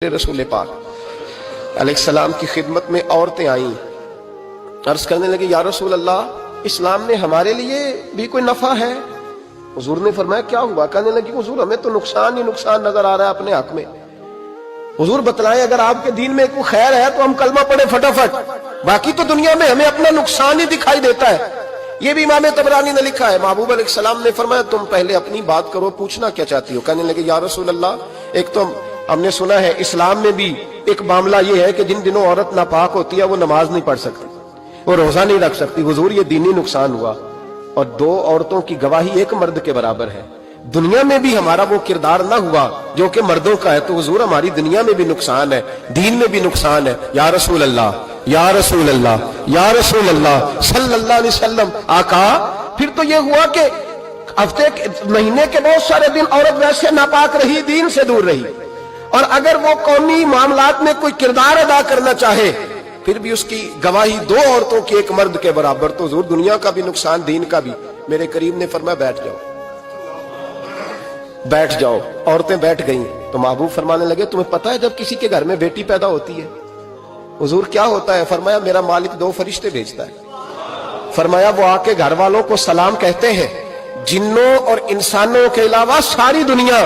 रसूल पाक अलैहिस्सलाम की खिदमत में औरतें आईं, अर्ज करने लगी, या रसूल अल्लाह, इस्लाम ने हमारे लिए भी कोई नफा है? हुजूर ने फरमाया, क्या हुआ? कहने लगी, हुजूर हमें तो नुकसान ही नुकसान नजर आ रहा है अपने हक में। हुजूर बतलाएं, अगर आपके दीन में कोई खैर है तो हम कलमा पढ़े फटाफट, बाकी तो दुनिया में हमें अपना नुकसान ही दिखाई देता है। ये भी इमाम तबरानी ने लिखा है। महबूब अलैहिस्सलाम ने फरमाया, तुम पहले अपनी बात करो, पूछना क्या चाहती हो? कहने लगे, या रसूल अल्लाह, एक तो हमने सुना है इस्लाम में भी एक मामला ये है कि जिन दिनों औरत नापाक होती है वो नमाज नहीं पढ़ सकती, वो रोजा नहीं रख सकती। हुजूर ये दीनी नुकसान हुआ, और दो औरतों की गवाही एक मर्द के बराबर है। दुनिया में भी हमारा वो किरदार ना हुआ जो कि मर्दों का है, तो हुजूर हमारी दुनिया में भी नुकसान है, दीन में भी नुकसान है। या रसूल अल्लाह, या रसूल अल्लाह, या रसूल अल्लाह सल्लल्लाहु अलैहि वसल्लम। आका, फिर तो ये हुआ कि हफ्ते महीने के बहुत सारे दिन औरत वैसे नापाक रही, दीन से दूर रही, और अगर वो कौमी मामलात में कोई किरदार अदा करना चाहे फिर भी उसकी गवाही दो औरतों की एक मर्द के बराबर। तो हुजूर दुनिया का भी नुकसान, दीन का भी। मेरे करीब ने फरमाया, बैठ जाओ, बैठ जाओ। औरतें बैठ गईं तो महबूब फरमाने लगे, तुम्हें पता है जब किसी के घर में बेटी पैदा होती है हुजूर क्या होता है? फरमाया, मेरा मालिक दो फरिश्ते भेजता है। फरमाया, वो आके घर वालों को सलाम कहते हैं, जिन्नों और इंसानों के अलावा सारी दुनिया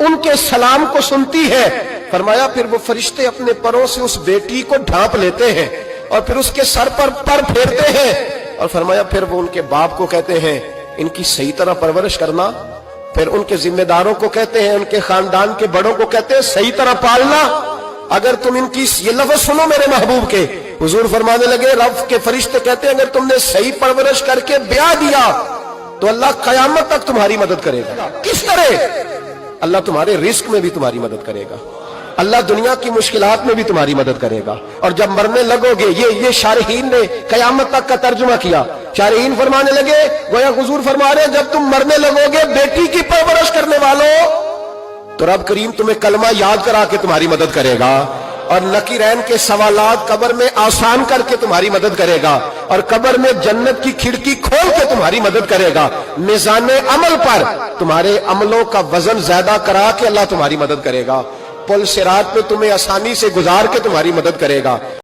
उनके सलाम को सुनती है। फरमाया, फिर वो फरिश्ते अपने परों से उस बेटी को ढांप लेते हैं और फिर उसके सर पर फेरते हैं, और फरमाया फिर वो उनके बाप को कहते हैं, इनकी सही तरह परवरिश करना। फिर उनके जिम्मेदारों को कहते हैं, उनके खानदान के बड़ों को कहते हैं, सही तरह पालना। अगर तुम इनकी, ये लफ्ज सुनो मेरे महबूब के, हुजूर फरमाने लगे, रब के फरिश्ते कहते हैं, अगर तुमने सही परवरिश करके ब्याह दिया तो अल्लाह कयामत तक तुम्हारी मदद करेगा। किस तरह? अल्लाह तुम्हारे रिस्क में भी तुम्हारी मदद करेगा, अल्लाह दुनिया की मुश्किलात में भी तुम्हारी मदद करेगा। और जब मरने लगोगे, ये शारहीन ने कयामत तक का तर्जुमा किया। शारहीन फरमाने लगे, गोया हुजूर फरमा रहे, जब तुम मरने लगोगे बेटी की परवरिश करने वालों, तो रब करीम तुम्हें कलमा याद करा के तुम्हारी मदद करेगा, और नकीरैन के सवालात कब्र में आसान करके तुम्हारी मदद करेगा, और कब्र में जन्नत की खिड़की खोल के तुम्हारी मदद करेगा। मिजाने अमल पर तुम्हारे अमलों का वजन ज्यादा करा के अल्लाह तुम्हारी मदद करेगा। पुल सिरात पे तुम्हें आसानी से गुजार के तुम्हारी मदद करेगा।